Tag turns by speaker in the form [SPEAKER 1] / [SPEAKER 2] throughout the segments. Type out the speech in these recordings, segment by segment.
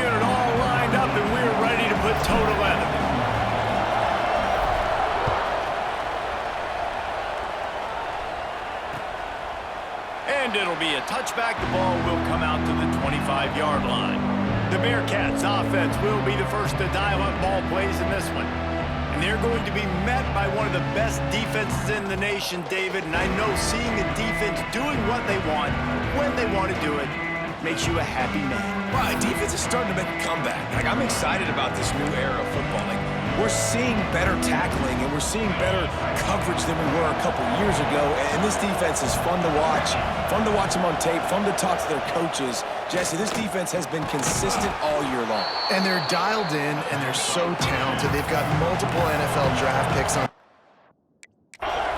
[SPEAKER 1] get it all lined up, and we're ready to put toe to leather. And it'll be a touchback. The ball will come out to the 25-yard line. The Bearcats offense will be the first to dial up ball plays in this one. And they're going to be met by one of the best defenses in the nation, David. And I know seeing a defense doing what they want, when they want to do it, makes you a happy man.
[SPEAKER 2] Well, defense is starting to make a comeback. I'm excited about this new era of football. We're seeing better tackling, and we're seeing better coverage than we were a couple years ago. And this defense is fun to watch them on tape, fun to talk to their coaches. Jesse, this defense has been consistent all year long.
[SPEAKER 3] And they're dialed in, and they're so talented. They've got multiple NFL draft picks on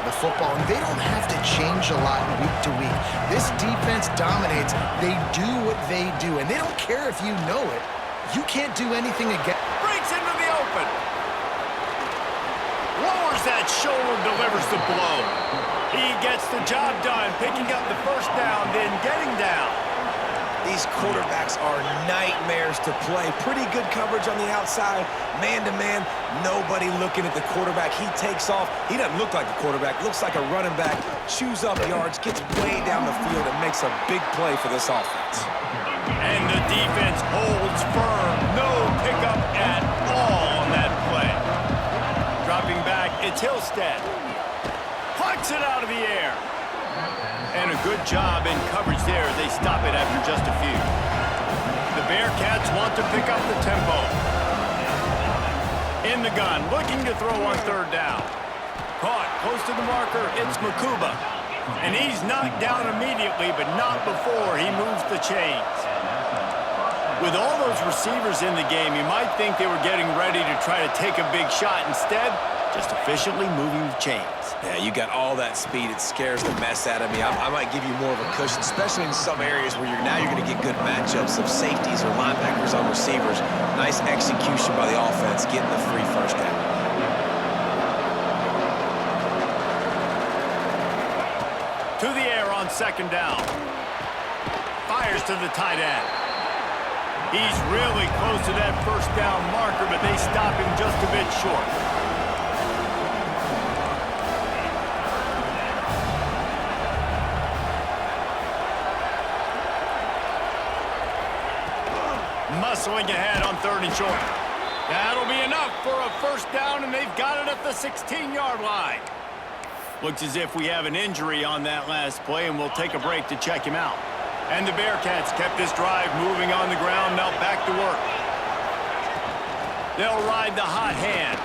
[SPEAKER 3] the football, and they don't have to change a lot week to week. This defense dominates. They do what they do, and they don't care if you know it. You can't do anything against.
[SPEAKER 1] Breaks into the open. Lowers that shoulder, delivers the blow. He gets the job done, picking up the first down, then getting down.
[SPEAKER 2] These quarterbacks are nightmares to play. Pretty good coverage on the outside, man-to-man. Nobody looking at the quarterback. He takes off. He doesn't look like a quarterback. Looks like a running back. Chews up yards, gets way down the field, and makes a big play for this offense.
[SPEAKER 1] And the defense holds firm. No pickup at all on that play. Dropping back, it's Hillstead. Plucks it out of the air. And a good job in coverage there. They stop it after just a few. The Bearcats want to pick up the tempo. In the gun, looking to throw on third down. Caught close to the marker, it's Makuba. And he's knocked down immediately, but not before he moves the chains. With all those receivers in the game, you might think they were getting ready to try to take a big shot. Instead, just efficiently moving the chains.
[SPEAKER 2] Yeah, you got all that speed. It scares the mess out of me. I might give you more of a cushion, especially in some areas where you're going to get good matchups of safeties or linebackers on receivers. Nice execution by the offense, getting the free first down.
[SPEAKER 1] To the air on second down. Fires to the tight end. He's really close to that first down marker, but they stop him just a bit short. Muscling ahead on third and short. That'll be enough for a first down, and they've got it at the 16-yard line. Looks as if we have an injury on that last play, and we'll take a break to check him out. And the Bearcats kept this drive moving on the ground, now back to work. They'll ride the hot hand.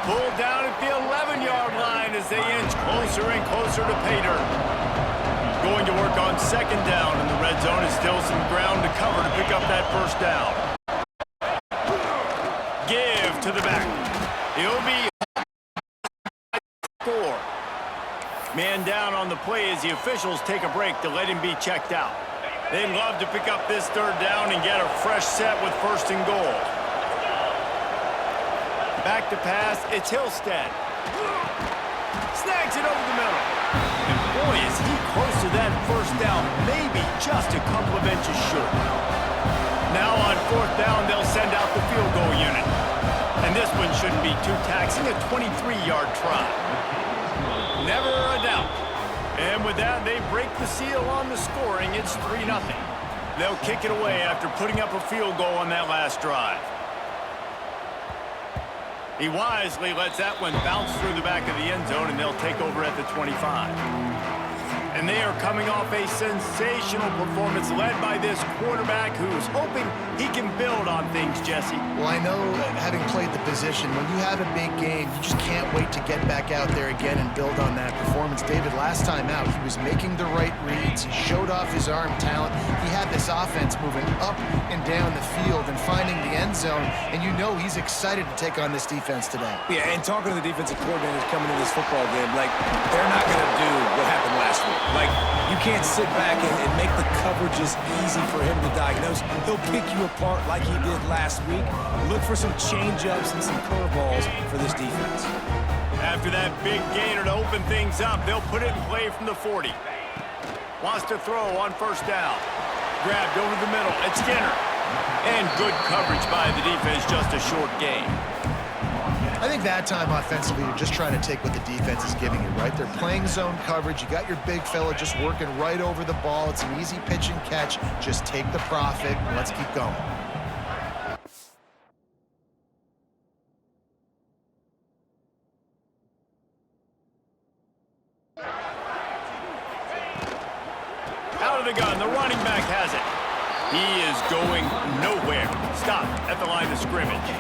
[SPEAKER 1] Pulled down at the 11-yard line as they inch closer and closer to pay dirt. Going to work on second down, and the red zone is still some ground to cover to pick up that first down. Give to the back. He'll be score. Man down on the play as the officials take a break to let him be checked out. They'd love to pick up this third down and get a fresh set with first and goal. Back to pass, it's Hillstead. Snags it over the middle. And boy, is he close to that first down, maybe just a couple of inches short. Now on fourth down, they'll send out the field goal unit. And this one shouldn't be too taxing, a 23-yard try. Never a doubt. And with that, they break the seal on the scoring. It's 3-0. They'll kick it away after putting up a field goal on that last drive. He wisely lets that one bounce through the back of the end zone, and they'll take over at the 25. And they are coming off a sensational performance led by this quarterback who's hoping he can build on things, Jesse.
[SPEAKER 3] Well, I know, having played the position, when you have a big game, you just can't wait to get back out there again and build on that performance. David, last time out, he was making the right reads. He showed off his arm talent. He had this offense moving up and down the field and finding the end zone, and you know he's excited to take on this defense today.
[SPEAKER 2] Yeah, and talking to the defensive coordinators coming to this football game, like, they're not going to do what happened last week. Like, you can't sit back and make the coverages easy for him to diagnose. He'll pick you apart like he did last week. Look for some change-ups and some curveballs for this defense.
[SPEAKER 1] After that big gainer to open things up, they'll put it in play from the 40. Wants to throw on first down. Grabbed over the middle. It's Skinner. And good coverage by the defense, just a short gain.
[SPEAKER 3] I think that time offensively, you're just trying to take what the defense is giving you, right? They're playing zone coverage. You got your big fella just working right over the ball. It's an easy pitch and catch. Just take the profit. Let's keep going.
[SPEAKER 1] Out of the gun, the running back has it. He is going nowhere. Stop at the line of scrimmage.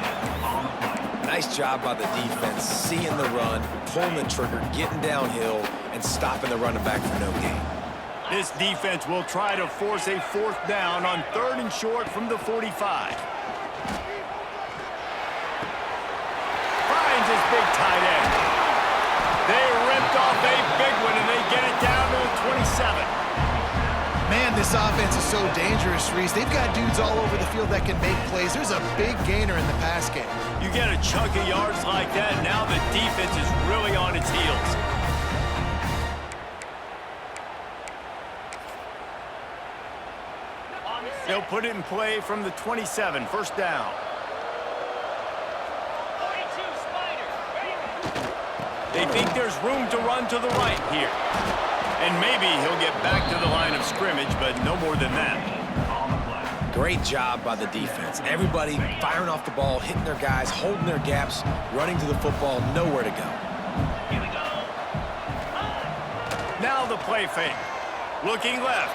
[SPEAKER 2] Nice job by the defense, seeing the run, pulling the trigger, getting downhill, and stopping the running back for no gain.
[SPEAKER 1] This defense will try to force a 4th down on 3rd and short from the 45. Finds his big tight end. They ripped off a big one, and they get it down to the 27.
[SPEAKER 3] Man, this offense is so dangerous, Reese. They've got dudes all over the field that can make plays. There's a big gainer in the pass game.
[SPEAKER 1] You get a chunk of yards like that, now the defense is really on its heels. They'll put it in play from the 27, 1st down. They think there's room to run to the right here. And maybe he'll get back to the line of scrimmage, but no more than that.
[SPEAKER 2] Great job by the defense. Everybody firing off the ball, hitting their guys, holding their gaps, running to the football, nowhere to go.
[SPEAKER 1] Now the play fake. Looking left.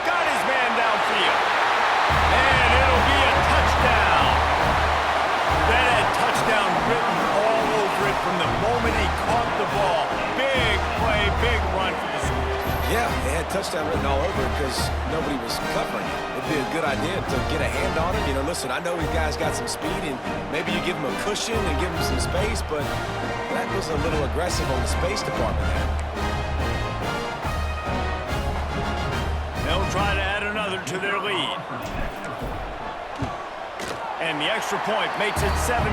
[SPEAKER 1] Got his man downfield. And it'll be a touchdown. That had touchdown written all over it from the moment he caught the ball. Big play, big run for the score.
[SPEAKER 2] Yeah, they had touchdown written all over it because nobody was covering it. It'd be a good idea to get a hand on him. You know, listen, I know these guys got some speed, and maybe you give him a cushion and give him some space, but that was a little aggressive on the space department there.
[SPEAKER 1] They'll try to add another to their lead. And the extra point makes it 7-3.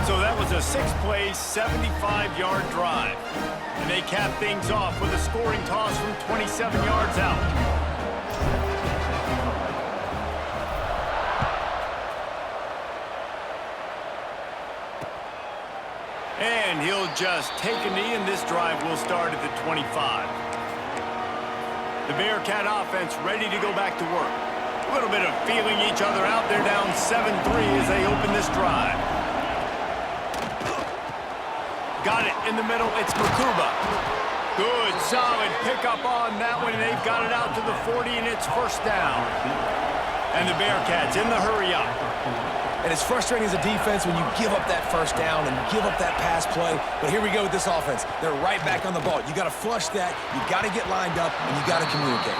[SPEAKER 1] So that was a 6-play, 75-yard drive. And they cap things off with a scoring toss from 27 yards out. And he'll just take a knee, and this drive will start at the 25. The Bearcat offense ready to go back to work. A little bit of feeling each other out. They're down 7-3 as they open this drive. Got it in the middle. It's Makuba. Good, solid pickup on that one. They've got it out to the 40, and it's 1st down. And the Bearcats in the hurry up.
[SPEAKER 2] And it's frustrating as a defense when you give up that 1st down and give up that pass play. But here we go with this offense. They're right back on the ball. You got to flush that. You got to get lined up, and you got to communicate.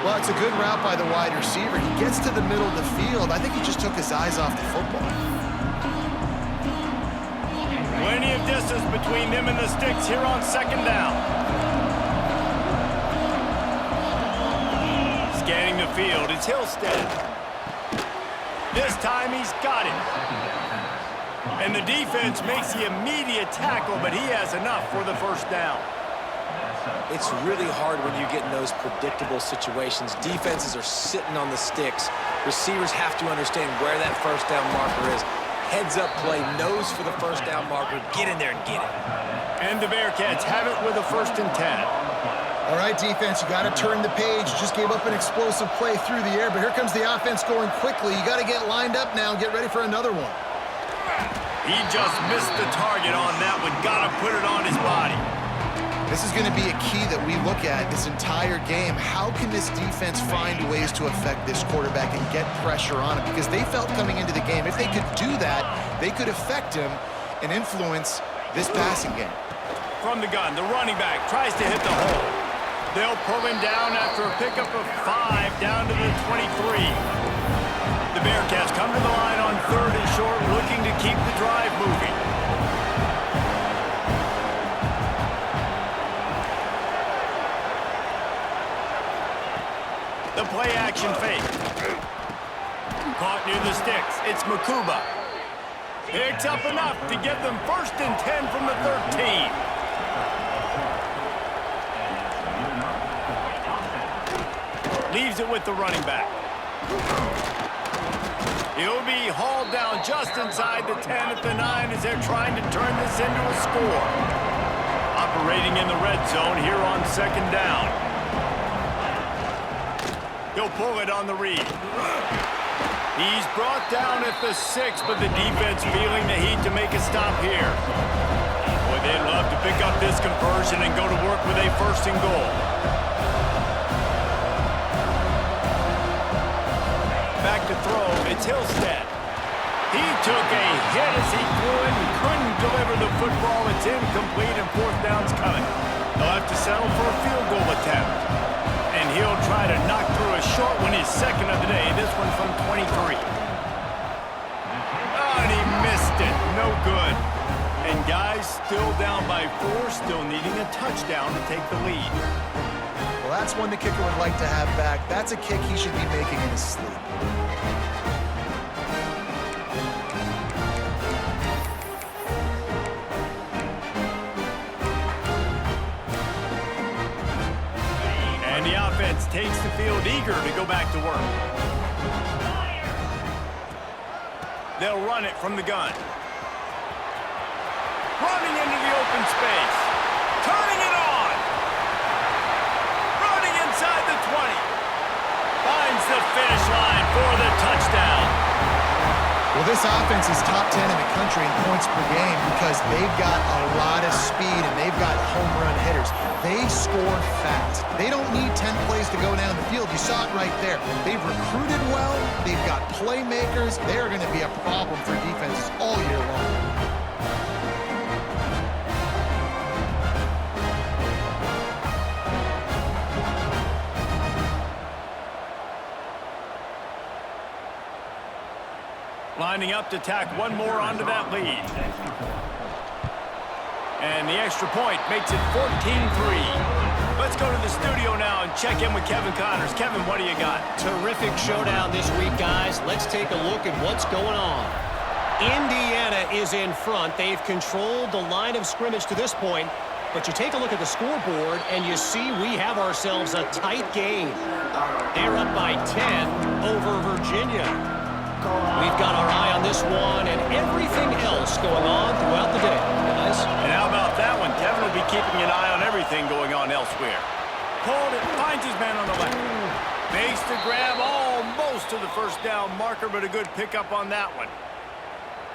[SPEAKER 3] Well, it's a good route by the wide receiver. He gets to the middle of the field. I think he just took his eyes off the football.
[SPEAKER 1] Plenty of distance between them and the sticks here on 2nd down. Scanning the field, it's Hillstead. This time he's got it. And the defense makes the immediate tackle, but he has enough for the 1st down.
[SPEAKER 2] It's really hard when you get in those predictable situations. Defenses are sitting on the sticks. Receivers have to understand where that 1st down marker is. Heads up play, nose for the 1st down marker. Get in there and get it.
[SPEAKER 1] And the Bearcats have it with a 1st and 10.
[SPEAKER 3] All right, defense, you got to turn the page. You just gave up an explosive play through the air, but here comes the offense going quickly. You got to get lined up now and get ready for another one.
[SPEAKER 1] He just missed the target on that one. Got to put it on his body.
[SPEAKER 3] This is going to be a key that we look at this entire game. How can this defense find ways to affect this quarterback and get pressure on him? Because they felt coming into the game, if they could do that, they could affect him and influence this passing game.
[SPEAKER 1] From the gun, the running back tries to hit the hole. They'll pull him down after a pickup of 5 down to the 23. The Bearcats come to the line on 3rd and short, looking to keep the drive moving. The play action fake. Caught near the sticks. It's Makuba. Picks up enough to get them 1st and 10 from the 13. Leaves it with the running back. He'll be hauled down just inside the 10 at the 9 as they're trying to turn this into a score. Operating in the red zone here on 2nd down. He'll pull it on the read. He's brought down at the 6, but the defense feeling the heat to make a stop here. Boy, they'd love to pick up this conversion and go to work with a 1st and goal. Back to throw, it's Hillstead. He took a hit as he threw it and couldn't deliver the football. It's incomplete and 4th down's coming. They'll have to settle for a field goal attempt. And he'll try to knock through a short one, his 2nd of the day. This one from 23. Oh, and he missed it. No good. And guys still down by 4, still needing a touchdown to take the lead.
[SPEAKER 3] Well, that's one the kicker would like to have back. That's a kick he should be making in his sleep.
[SPEAKER 1] And the offense takes the field eager to go back to work. They'll run it from the gun. Running into the open space. Turning it on. Running inside the 20. Finds the finish line for the touchdown.
[SPEAKER 3] Well, this offense is top 10 in the country in points per game because they've got a lot of speed and they've got home run hitters. They score fast. They don't need 10 plays to go down the field. You saw it right there. They've recruited well. They've got playmakers. They're going to be a problem for defenses all year long.
[SPEAKER 1] Lining up to tack one more onto that lead. And the extra point makes it 14-3. Let's go to the studio now and check in with Kevin Connors. Kevin, what do you got?
[SPEAKER 4] Terrific showdown this week, guys. Let's take a look at what's going on. Indiana is in front. They've controlled the line of scrimmage to this point. But you take a look at the scoreboard, and you see we have ourselves a tight game. They're up by 10 over Virginia. We've got our eye on this one and everything else going on throughout the day, guys.
[SPEAKER 1] And how about that one? Kevin will be keeping an eye on everything going on elsewhere. Pulled it, finds his man on the left. Makes the grab almost to the 1st down marker, but a good pickup on that one.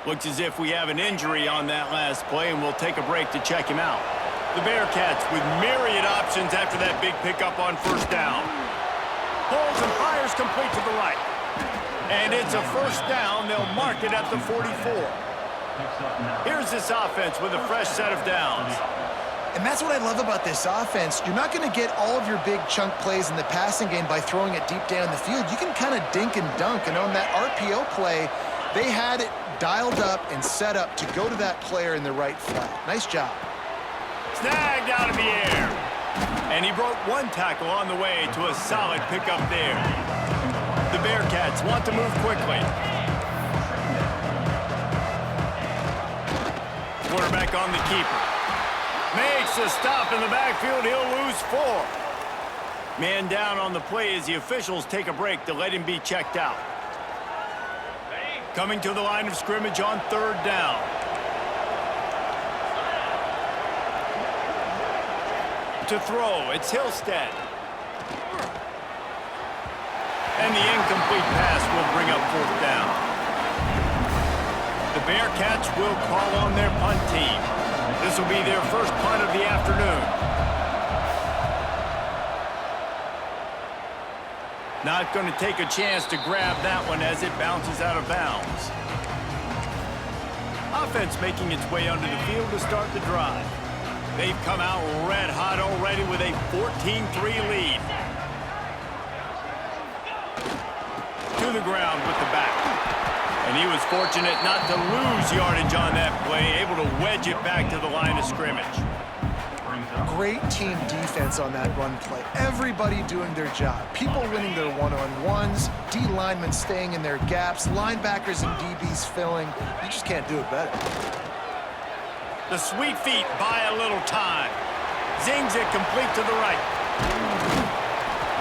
[SPEAKER 1] Looks as if we have an injury on that last play, and we'll take a break to check him out. The Bearcats with myriad options after that big pickup on 1st down. Pulls and fires complete to the right. And it's a 1st down. They'll mark it at the 44. Here's this offense with a fresh set of downs.
[SPEAKER 3] And that's what I love about this offense. You're not going to get all of your big chunk plays in the passing game by throwing it deep down the field. You can kind of dink and dunk. And on that RPO play, they had it dialed up and set up to go to that player in the right flat. Nice job.
[SPEAKER 1] Snagged out of the air. And he broke one tackle on the way to a solid pickup there. The Bearcats want to move quickly. Quarterback on the keeper. Makes a stop in the backfield. He'll lose 4. Man down on the play as the officials take a break to let him be checked out. Coming to the line of scrimmage on 3rd down. To throw, it's Hillstead. And the incomplete pass will bring up 4th down. The Bearcats will call on their punt team. This will be their first punt of the afternoon. Not going to take a chance to grab that one as it bounces out of bounds. Offense making its way onto the field to start the drive. They've come out red hot already with a 14-3 lead. To the ground with the back. And he was fortunate not to lose yardage on that play, able to wedge it back to the line of scrimmage.
[SPEAKER 3] Great team defense on that run play. Everybody doing their job. People winning their one-on-ones, D linemen staying in their gaps, linebackers and DBs filling. You just can't do it better.
[SPEAKER 1] The sweet feet buy a little time. Zings it complete to the right.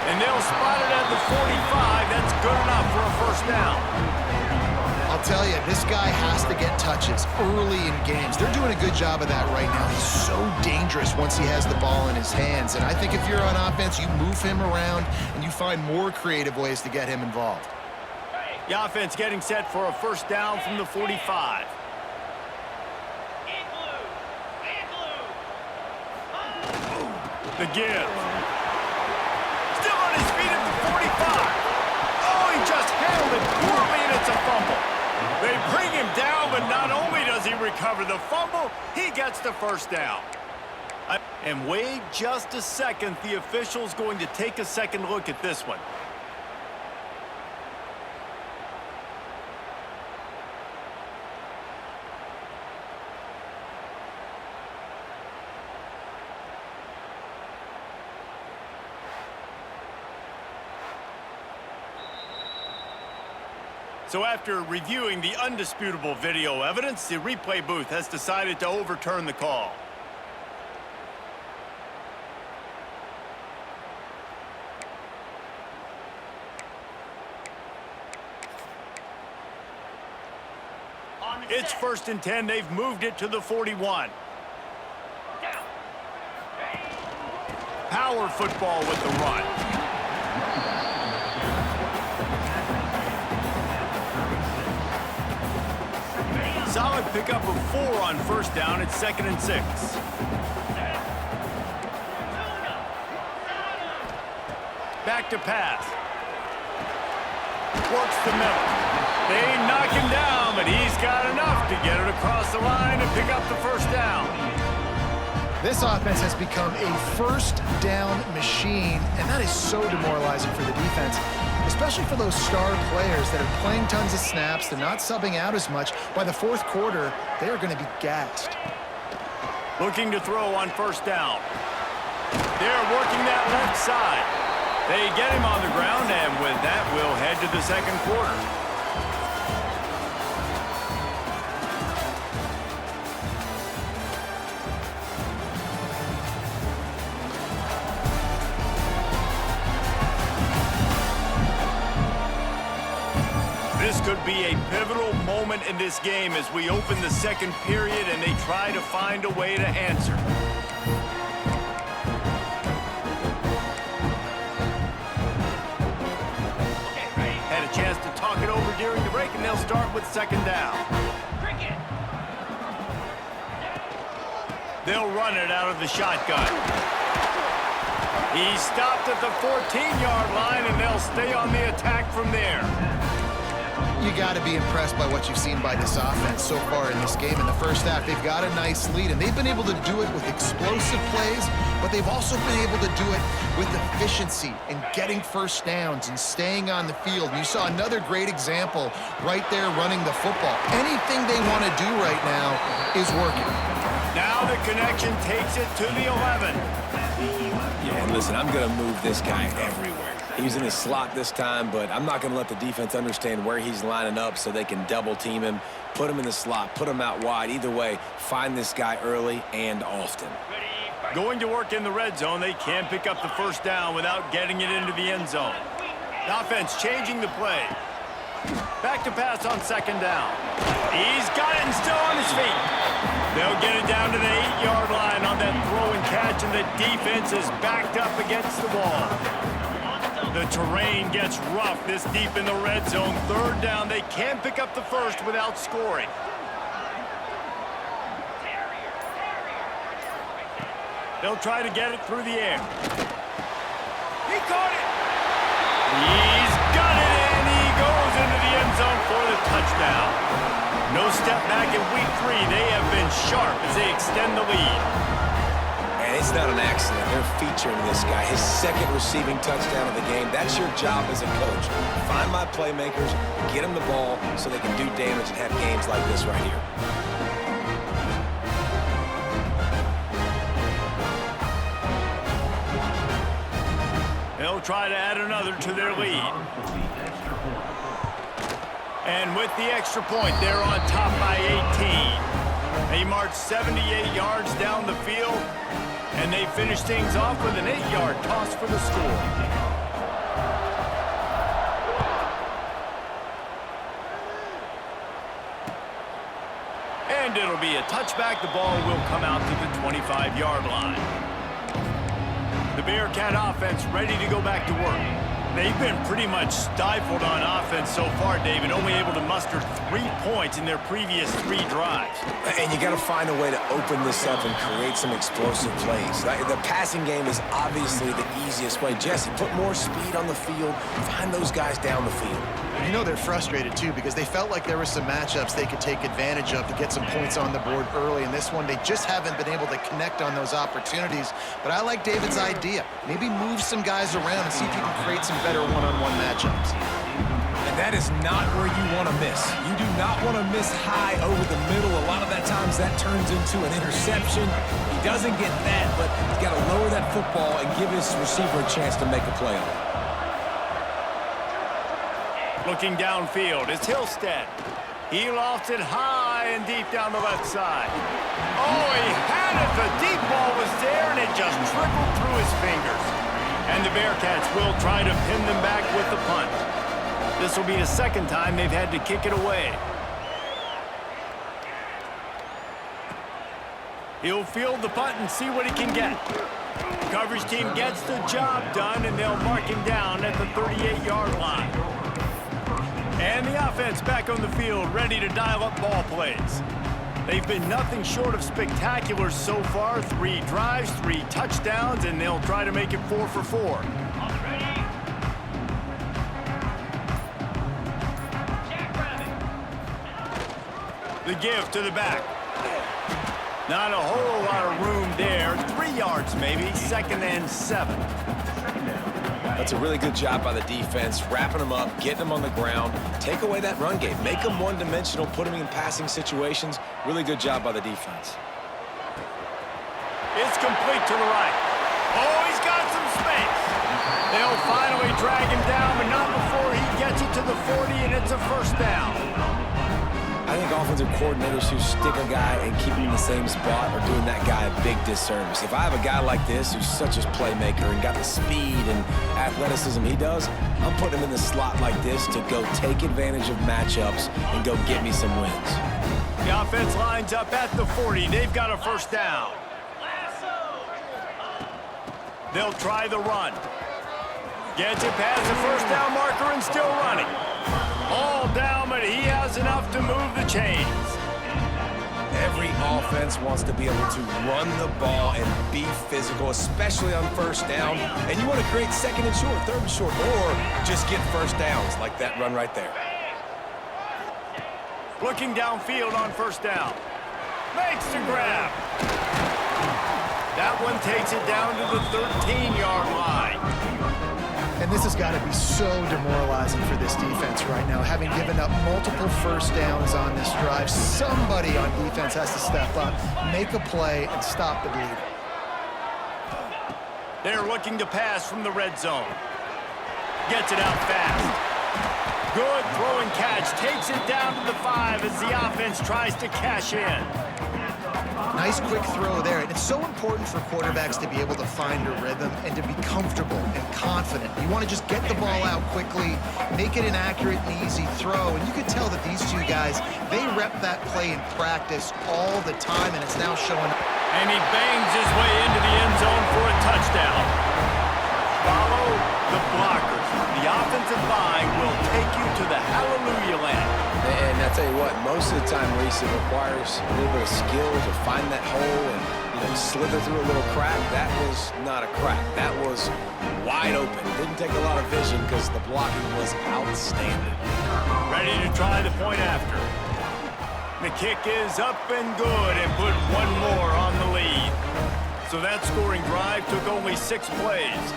[SPEAKER 1] And they'll spot it at the 45. That's good enough for a first down.
[SPEAKER 3] I'll tell you, this guy has to get touches early in games. They're doing a good job of that right now. He's so dangerous once he has the ball in his hands. And I think if you're on offense, you move him around and you find more creative ways to get him involved.
[SPEAKER 1] The offense getting set for a first down from the 45. The give. Still on his feet at the 45. Oh, he just handled it poorly, and it's a fumble. They bring him down, but not only does he recover the fumble, he gets the first down. And wait just a second. The official's going to take a second look at this one. So after reviewing the undisputable video evidence, the replay booth has decided to overturn the call. It's 1st and 10. They've moved it to the 41. Power football with the run. Solid pickup of 4 on first down. It's 2nd and 6. Back to pass. Works the middle. They knock him down, but he's got enough to get it across the line and pick up the first down.
[SPEAKER 3] This offense has become a first down machine, and that is so demoralizing for the defense, especially for those star players that are playing tons of snaps. They're not subbing out as much. By the 4th quarter, they are going to be gassed.
[SPEAKER 1] Looking to throw on first down. They're working that left side. They get him on the ground, and with that, we'll head to the 2nd quarter. This could be a pivotal moment in this game as we open the 2nd period and they try to find a way to answer. Had a chance to talk it over during the break, and they'll start with 2nd down. They'll run it out of the shotgun. He stopped at the 14-yard line, and they'll stay on the attack from there.
[SPEAKER 3] You got to be impressed by what you've seen by this offense so far in this game. In the first half, they've got a nice lead, and they've been able to do it with explosive plays, but they've also been able to do it with efficiency and getting first downs and staying on the field. You saw another great example right there running the football. Anything they want to do right now is working.
[SPEAKER 1] Now the connection takes it to the 11.
[SPEAKER 2] Yeah, and listen, I'm going to move this guy everywhere. He's in the slot this time, but I'm not going to let the defense understand where he's lining up so they can double team him, put him in the slot, put him out wide. Either way, find this guy early and often.
[SPEAKER 1] Going to work in the red zone. They can't pick up the first down without getting it into the end zone. The offense changing the play. Back to pass on 2nd down. He's got it and still on his feet. They'll get it down to the 8-yard line on that throw and catch, and the defense is backed up against the wall. The terrain gets rough this deep in the red zone. 3rd down. They can't pick up the first without scoring. They'll try to get it through the air. He caught it. He's got it, and he goes into the end zone for the touchdown. No step back in week 3. They have been sharp as they extend the lead.
[SPEAKER 2] And it's not an accident. They're featuring this guy. His 2nd receiving touchdown of the game. That's your job as a coach. Find my playmakers, get them the ball so they can do damage and have games like this right here.
[SPEAKER 1] They'll try to add another to their lead. And with the extra point, they're on top by 18. They march 78 yards down the field, and they finish things off with an 8-yard toss for the score. And it'll be a touchback. The ball will come out to the 25-yard line. The Bearcat offense ready to go back to work. They've been pretty much stifled on offense so far, David, only able to muster 3 points in their previous 3 drives.
[SPEAKER 2] And you got to find a way to open this up and create some explosive plays. The passing game is obviously the easiest way. Jesse, put more speed on the field, find those guys down the field.
[SPEAKER 3] You know they're frustrated, too, because they felt like there were some matchups they could take advantage of to get some points on the board early. In this one, they just haven't been able to connect on those opportunities. But I like David's idea. Maybe move some guys around and see if you can create some better one-on-one matchups.
[SPEAKER 2] And that is not where you want to miss. You do not want to miss high over the middle. A lot of that times that turns into an interception. He doesn't get that, but he's got to lower that football and give his receiver a chance to make a play on it.
[SPEAKER 1] Looking downfield, it's Hillstead. He lofts it high and deep down the left side. Oh, he had it. The deep ball was there, and it just trickled through his fingers. And the Bearcats will try to pin them back with the punt. This will be the second time they've had to kick it away. He'll field the punt and see what he can get. The coverage team gets the job done, and they'll mark him down at the 38-yard line. And the offense back on the field, ready to dial up ball plays. They've been nothing short of spectacular so far. 3 drives, 3 touchdowns, and they'll try to make it 4 for 4. The give to the back. Not a whole lot of room there. 3 yards maybe, 2nd and 7.
[SPEAKER 2] That's a really good job by the defense, wrapping them up, getting them on the ground, take away that run game, make them one-dimensional, put them in passing situations. Really good job by the defense.
[SPEAKER 1] It's complete to the right. Oh, he's got some space. They'll finally drag him down, but not before he gets it to the 40, and it's a first down.
[SPEAKER 2] I think offensive coordinators who stick a guy and keep him in the same spot are doing that guy a big disservice. If I have a guy like this who's such a playmaker and got the speed and athleticism he does, I'm putting him in the slot like this to go take advantage of matchups and go get me some wins.
[SPEAKER 1] The offense lines up at the 40. They've got a first down. They'll try the run. Gets it past the first down marker and still running. All down, but he has enough to move the chains.
[SPEAKER 2] Every offense wants to be able to run the ball and be physical, especially on first down. And you want to create 2nd and short, 3rd and short, or just get first downs like that run right there.
[SPEAKER 1] Looking downfield on first down. Makes the grab. That one takes it down to the 13-yard line.
[SPEAKER 3] And this has got to be so demoralizing for this defense right now. Having given up multiple first downs on this drive, somebody on defense has to step up, make a play, and stop the bleed.
[SPEAKER 1] They're looking to pass from the red zone. Gets it out fast. Good throw and catch. Takes it down to the 5 as the offense tries to cash in.
[SPEAKER 3] Nice quick throw there. And it's so important for quarterbacks to be able to find a rhythm and to be comfortable and confident. You want to just get the ball out quickly, make it an accurate and easy throw. And you could tell that these 2 guys, they rep that play in practice all the time, and it's now showing.
[SPEAKER 1] And he bangs his way into the end zone for a touchdown. Follow the blockers. The offensive line will take you to the hallelujah land.
[SPEAKER 2] And I tell you what, most of the time, Reese, it requires a little bit of skill to find that hole and slither through a little crack. That was not a crack. That was wide open. Didn't take a lot of vision because the blocking was outstanding.
[SPEAKER 1] Ready to try the point after. The kick is up and good and put one more on the lead. So that scoring drive took only 6 plays.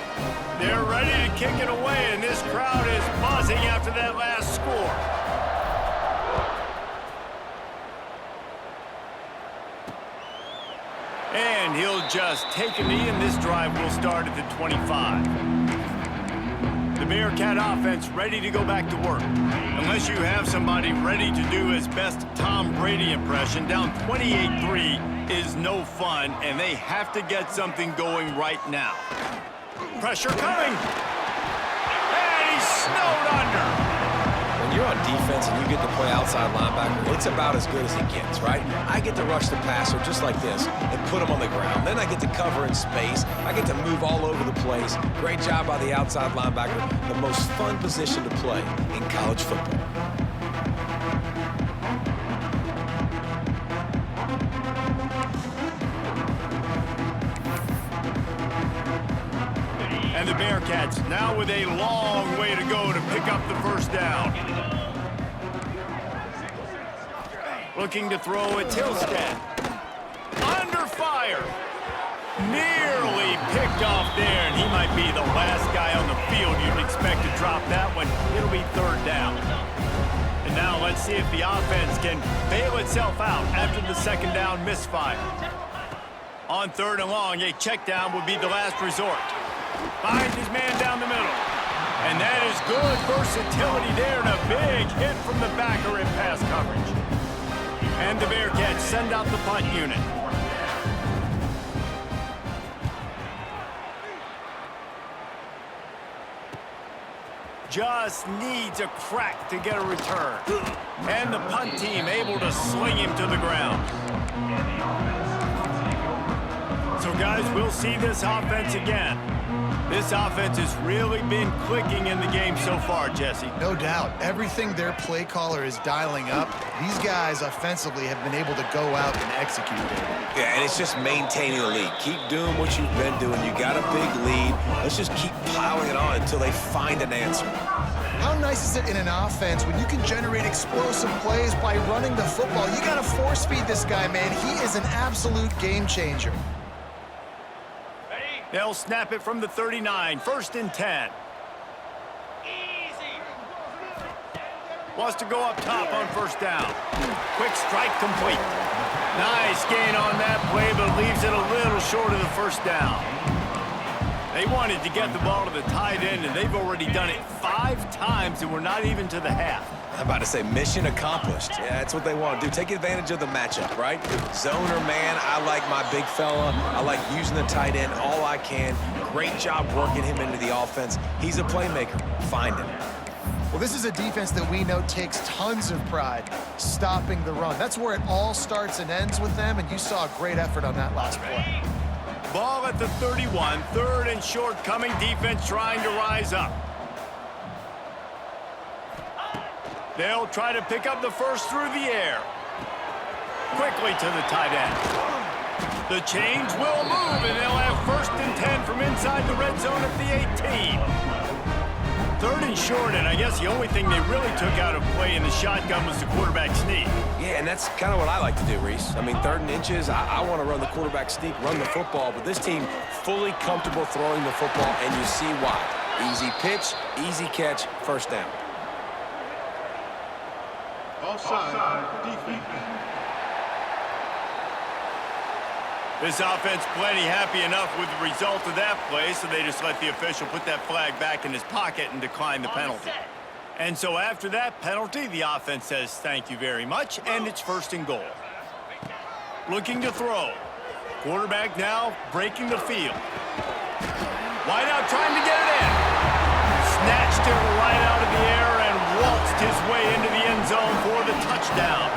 [SPEAKER 1] They're ready to kick it away, and this crowd is buzzing after that last score. And he'll just take a knee, and this drive will start at the 25. The Bearcat offense ready to go back to work. Unless you have somebody ready to do his best Tom Brady impression, down 28-3 is no fun, and they have to get something going right now. Pressure coming. And he's snowed under.
[SPEAKER 2] When you're on defense and you get to play outside linebacker, it's about as good as it gets, right? I get to rush the passer just like this and put him on the ground. Then I get to cover in space. I get to move all over the place. Great job by the outside linebacker. The most fun position to play in college football.
[SPEAKER 1] And the Bearcats now with a long way to go to pick up the first down. Looking to throw at Tilstead. Under fire. Nearly picked off there, and he might be the last guy on the field you'd expect to drop that one. It'll be third down. And now let's see if the offense can bail itself out after the second down misfire. On third and long, a check down would be the last resort. Finds his man down the middle. And that is good versatility there, and a big hit from the backer in pass coverage. And the Bearcats send out the punt unit. Just needs a crack to get a return. And the punt team able to sling him to the ground. So guys, we'll see this offense again. This offense has really been clicking in the game so far, Jesse.
[SPEAKER 3] No doubt. Everything their play caller is dialing up, these guys offensively have been able to go out and execute, David.
[SPEAKER 2] Yeah, and it's just maintaining the lead. Keep doing what you've been doing. You got a big lead. Let's just keep piling it on until they find an answer.
[SPEAKER 3] How nice is it in an offense when you can generate explosive plays by running the football? You got to force feed this guy, man. He is an absolute game changer.
[SPEAKER 1] They'll snap it from the 39, 1st and 10. Wants to go up top on first down. Quick strike complete. Nice gain on that play, but leaves it a little short of the first down. They wanted to get the ball to the tight end, and they've already done it 5 times, and we're not even to the half.
[SPEAKER 2] I'm about to say mission accomplished. Yeah, that's what they want to do. Take advantage of the matchup, right? Zone or man, I like my big fella. I like using the tight end all I can. Great job working him into the offense. He's a playmaker. Find him.
[SPEAKER 3] Well, this is a defense that we know takes tons of pride stopping the run. That's where it all starts and ends with them, and you saw a great effort on that last play.
[SPEAKER 1] Ball at the 31, 3rd and short coming. Defense trying to rise up. They'll try to pick up the first through the air. Quickly to the tight end. The chains will move, and they'll have 1st and 10 from inside the red zone at the 18. 3rd and short, and I guess the only thing they really took out of play in the shotgun was the quarterback sneak.
[SPEAKER 2] Yeah, and that's kind of what I like to do, Reese. I mean, 3rd and inches, I want to run the quarterback sneak, run the football, but this team fully comfortable throwing the football, and you see why. Easy pitch, easy catch, first down.
[SPEAKER 5] Offside, defense.
[SPEAKER 1] This offense plenty happy enough with the result of that play, so they just let the official put that flag back in his pocket and decline the penalty. And so after that penalty, the offense says thank you very much, and it's 1st and goal. Looking to throw. Quarterback now breaking the field. Wide out trying to get it in. Snatched it right out of the air and waltzed his way into the end zone for the touchdown.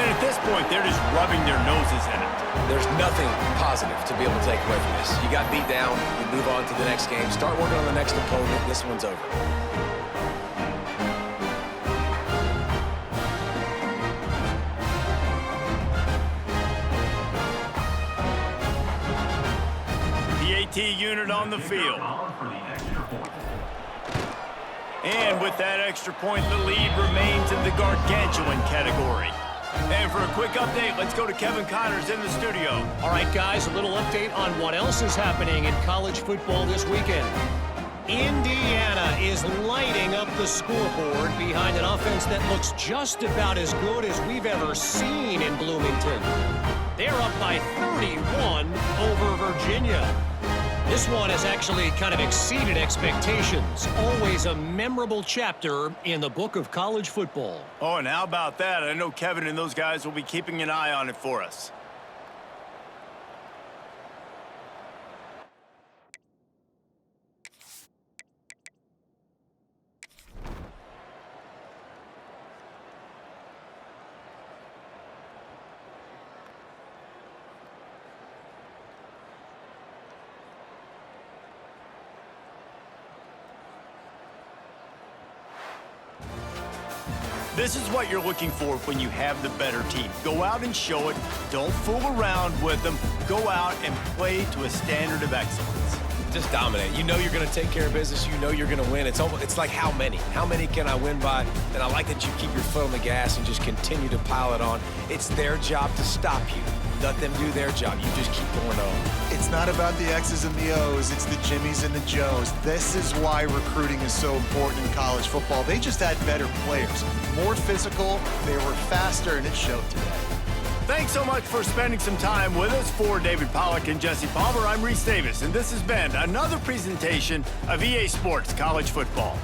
[SPEAKER 1] And at this point, they're just rubbing their noses in it.
[SPEAKER 2] There's nothing positive to be able to take away from this. You got beat down, you move on to the next game, start working on the next opponent. This one's over.
[SPEAKER 1] The AT unit on the field. And with that extra point, the lead remains in the gargantuan category. And for a quick update, let's go to Kevin Connors in the studio.
[SPEAKER 4] All right, guys, a little update on what else is happening in college football this weekend. Indiana is lighting up the scoreboard behind an offense that looks just about as good as we've ever seen in Bloomington. They're up by 31 over Virginia. This one has actually kind of exceeded expectations. Always a memorable chapter in the book of college football.
[SPEAKER 1] Oh, and how about that? I know Kevin and those guys will be keeping an eye on it for us. This is what you're looking for when you have the better team. Go out and show it. Don't fool around with them. Go out and play to a standard of excellence.
[SPEAKER 2] Just dominate. You know you're going to take care of business. You know you're going to win. It's like how many? How many can I win by? And I like that you keep your foot on the gas and just continue to pile it on. It's their job to stop you. Let them do their job. You just keep going on.
[SPEAKER 3] It's not about the X's and the O's. It's the Jimmies and the Joes. This is why recruiting is so important in college football. They just had better players, more physical, they were faster, and it showed today.
[SPEAKER 1] Thanks so much for spending some time with us. For David Pollack and Jesse Palmer, I'm Reese Davis, and this has been another presentation of EA Sports College Football.